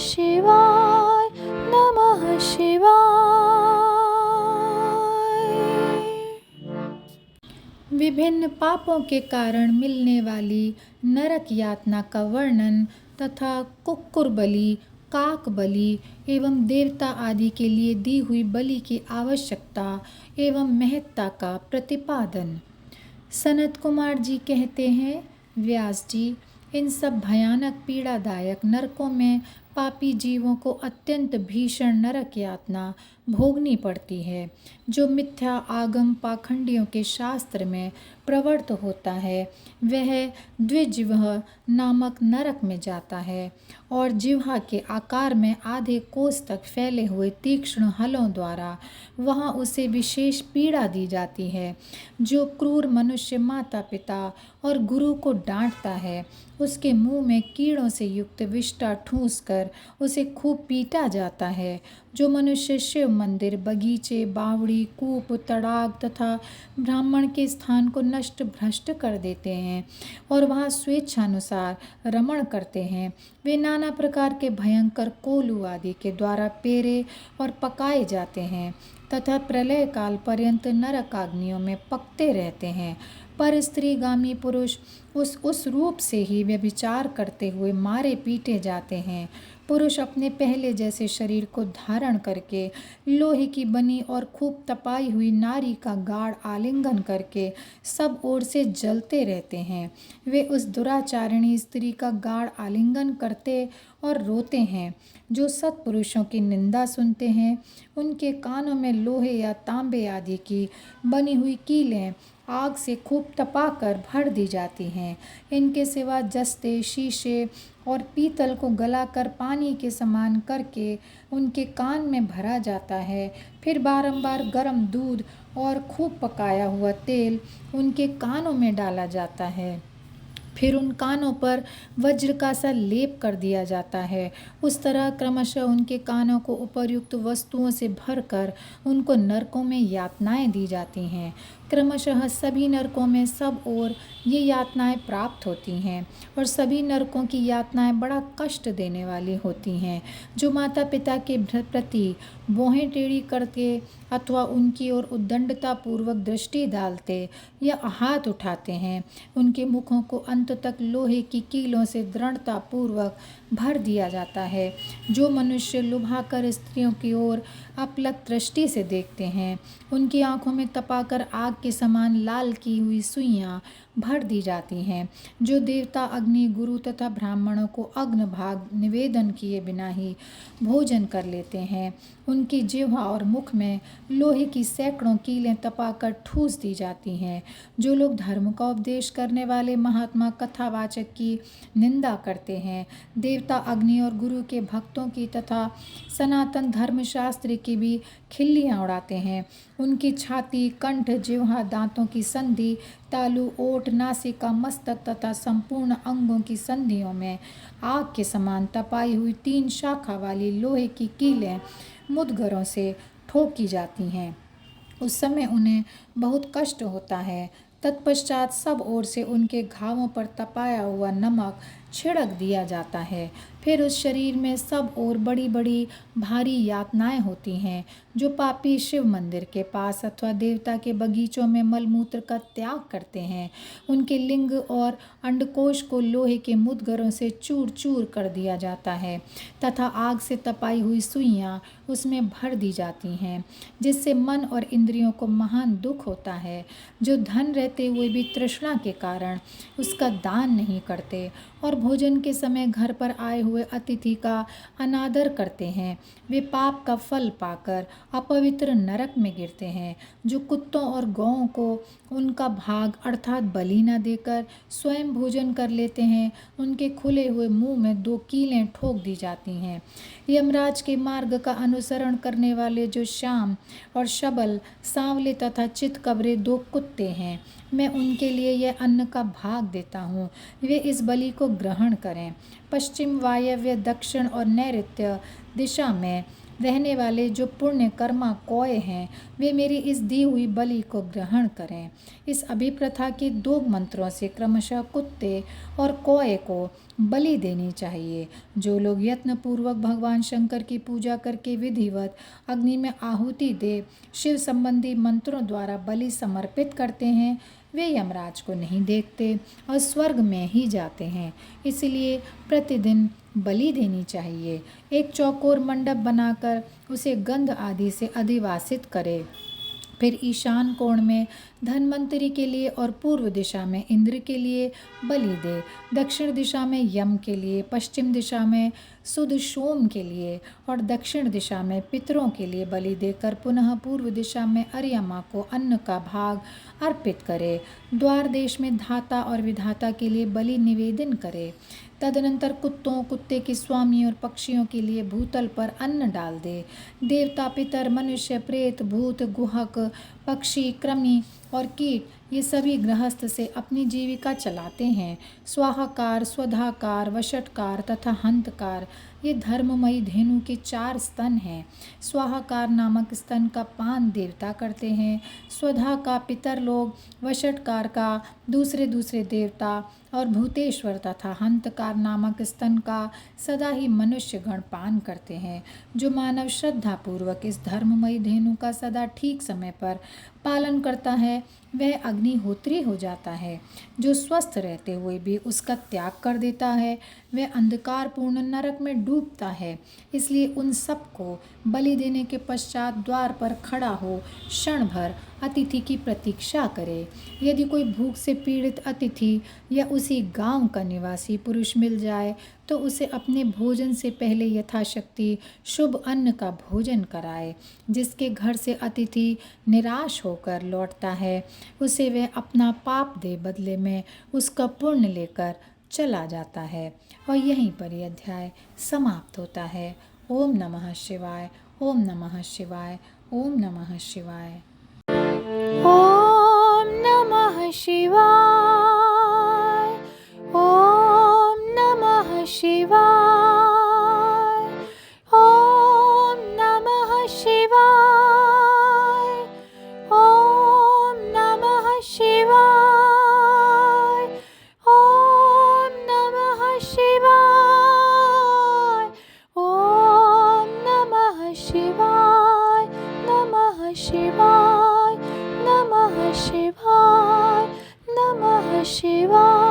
शिवाय नमः शिवाय। विभिन्न पापों के कारण मिलने वाली नरक यातना का वर्णन तथा कुक्कुर बलि, काक बलि एवं देवता आदि के लिए दी हुई बलि की आवश्यकता एवं महत्ता का प्रतिपादन। सनत कुमार जी कहते हैं, व्यास जी, इन सब भयानक पीड़ादायक नरकों में पापी जीवों को अत्यंत भीषण नरक यातना भोगनी पड़ती है, जो मिथ्या आगम पाखंडियों के शास्त्र में प्रवृत्त होता है। वह द्विजिह्व नामक नरक में जाता है और जिह्वा के आकार में आधे कोस तक फैले हुए तीक्ष्ण हलों द्वारा वहाँ उसे विशेष पीड़ा दी जाती है। जो क्रूर मनुष्य माता पिता और गुरु को डांटता है, उसके मुंह में कीड़ों से युक्त विष्ठा ठूंस कर उसे खूब पीटा जाता है। जो मनुष्य शिव मंदिर, बगीचे, बावड़ी, कूप, तड़ाग तथा ब्राह्मण के स्थान को नष्ट भ्रष्ट कर देते हैं और वहाँ स्वेच्छानुसार रमण करते हैं, वे नाना प्रकार के भयंकर कोलू आदि के द्वारा पेरे और पकाए जाते हैं तथा प्रलय काल पर्यंत नरकाग्नियों में पकते रहते हैं। पर स्त्रीगामी पुरुष उस रूप से ही व्यभिचार करते हुए मारे पीटे जाते हैं। पुरुष अपने पहले जैसे शरीर को धारण करके लोहे की बनी और खूब तपाई हुई नारी का गाढ़ आलिंगन करके सब ओर से जलते रहते हैं। वे उस दुराचारिणी स्त्री का गाढ़ आलिंगन करते और रोते हैं। जो सत्पुरुषों की निंदा सुनते हैं, उनके कानों में लोहे या तांबे आदि की बनी हुई कीलें आग से खूब तपाकर भर दी जाती हैं। इनके सिवा जस्ते, शीशे और पीतल को गलाकर पानी के समान करके उनके कान में भरा जाता है। फिर बारंबार गर्म दूध और खूब पकाया हुआ तेल उनके कानों में डाला जाता है। फिर उन कानों पर वज्र का सा लेप कर दिया जाता है। उस तरह क्रमशः उनके कानों को उपर्युक्त वस्तुओं से भरकर उनको नरकों में यातनाएं दी जाती हैं। क्रमशः सभी नरकों में सब ओर ये यातनाएं प्राप्त होती हैं और सभी नरकों की यातनाएं बड़ा कष्ट देने वाली होती हैं। जो माता पिता के प्रति भौहें टेढ़ी करते अथवा उनकी ओर उद्दंडतापूर्वक दृष्टि डालते या हाथ उठाते हैं, उनके मुखों को अंत तक लोहे की कीलों से दृढ़तापूर्वक भर दिया जाता है। जो मनुष्य लुभाकर स्त्रियों की ओर अपलक दृष्टि से देखते हैं, उनकी आंखों में तपाकर आग के समान लाल की हुई सुइयां भर दी जाती हैं। जो देवता अग्नि, गुरु तथा ब्राह्मणों को अग्न भाग निवेदन किए बिना ही भोजन कर लेते हैं, उनकी जिह्वा और मुख में लोहे की सैकड़ों कीलें तपाकर ठूस दी जाती हैं। जो लोग धर्म का उपदेश करने वाले महात्मा कथावाचक की निंदा करते हैं, देवता अग्नि और गुरु के भक्तों की तथा सनातन धर्मशास्त्र की भी खिल्लियाँ उड़ाते हैं, उनकी छाती, कंठ, जिह्वा, दांतों की संधि, तालू, ओठ, नासिका, मस्तक तथा संपूर्ण अंगों की संधियों में आग के समान तपाई हुई 3 शाखा वाली लोहे की कीलें मुद्गरों से ठोकी जाती हैं। उस समय उन्हें बहुत कष्ट होता है। तत्पश्चात सब ओर से उनके घावों पर तपाया हुआ नमक छिड़क दिया जाता है। फिर उस शरीर में सब ओर बड़ी बड़ी भारी यातनाएं होती हैं। जो पापी शिव मंदिर के पास अथवा देवता के बगीचों में मलमूत्र का त्याग करते हैं, उनके लिंग और अंडकोश को लोहे के मुद्गरों से चूर चूर कर दिया जाता है तथा आग से तपाई हुई सुइयां उसमें भर दी जाती हैं, जिससे मन और इंद्रियों को महान दुख होता है। जो धन रहते हुए भी तृष्णा के कारण उसका दान नहीं करते और भोजन के समय घर पर आए हुए अतिथि का अनादर करते हैं, वे पाप का फल पाकर अपवित्र नरक में गिरते हैं। जो कुत्तों और गौओं को उनका भाग अर्थात बलि न देकर स्वयं भोजन कर लेते हैं, उनके खुले हुए मुंह में 2 कीलें ठोक दी जाती हैं। यमराज के मार्ग का अनुसरण करने वाले जो श्याम और शबल, सांवले तथा चितकबरे 2 कुत्ते हैं, मैं उनके लिए यह अन्न का भाग देता हूँ, वे इस बलि को ग्रहण करें। पश्चिम, वायव्य, दक्षिण और नैऋत्य दिशा में रहने वाले जो पुण्य कर्मा कौए हैं, वे मेरी इस दी हुई बलि को ग्रहण करें। इस अभिप्रथा के 2 मंत्रों से क्रमशः कुत्ते और कौए को बलि देनी चाहिए। जो लोग यत्नपूर्वक भगवान शंकर की पूजा करके विधिवत अग्नि में आहुति दे शिव संबंधी मंत्रों द्वारा बलि समर्पित करते हैं, वे यमराज को नहीं देखते और स्वर्ग में ही जाते हैं। इसलिए प्रतिदिन बलि देनी चाहिए। एक चौकोर मंडप बनाकर उसे गंध आदि से अधिवासित करे। फिर ईशान कोण में धन्वंतरि के लिए और पूर्व दिशा में इंद्र के लिए बलि दे। दक्षिण दिशा में यम के लिए, पश्चिम दिशा में सुद सोम के लिए और दक्षिण दिशा में पितरों के लिए बलि देकर पुनः पूर्व दिशा में अर्यमा को अन्न का भाग अर्पित करे। द्वार देश में धाता और विधाता के लिए बलि निवेदन करे। तदनंतर कुत्तों, कुत्ते के स्वामी और पक्षियों के लिए भूतल पर अन्न डाल दे। देवता, पितर, मनुष्य, प्रेत, भूत, गुहक, पक्षी, कृमि और कीट ये सभी गृहस्थ से अपनी जीविका चलाते हैं। स्वाहाकार, स्वधाकार, वषटकार तथा हंतकार ये धर्ममयी धेनु के 4 स्तन हैं। स्वाहाकार नामक स्तन का पान देवता करते हैं, स्वधा का पितर लोग, वषटकार का दूसरे देवता और भूतेश्वर तथा हंतकार नामक स्तन का सदा ही मनुष्य गण पान करते हैं। जो मानव श्रद्धा पूर्वक इस धर्ममयी धेनु का सदा ठीक समय पर पालन करता है वह अग्निहोत्री हो जाता है। जो स्वस्थ रहते हुए भी उसका त्याग कर देता है वह अंधकारपूर्ण नरक में डूबता है। इसलिए उन सबको बलि देने के पश्चात द्वार पर खड़ा हो क्षण भर अतिथि की प्रतीक्षा करे। यदि कोई भूख से पीड़ित अतिथि या उसी गांव का निवासी पुरुष मिल जाए तो उसे अपने भोजन से पहले यथाशक्ति शुभ अन्न का भोजन कराए। जिसके घर से अतिथि निराश होकर लौटता है उसे वह अपना पाप दे बदले में उसका पुण्य लेकर चला जाता है। और यहीं पर यह अध्याय समाप्त होता है। ओम नमः शिवाय, ओम नमः शिवाय, ओम नमः शिवाय। ॐ नमः शिवाय। ॐ नमः शिवाय। ॐ नमः शिवाय। ॐ नमः शिवाय। ॐ नमः शिवाय। ॐ नमः शिवाय। नमः शिवाय। नमः शिवाय। नमः शिवाय।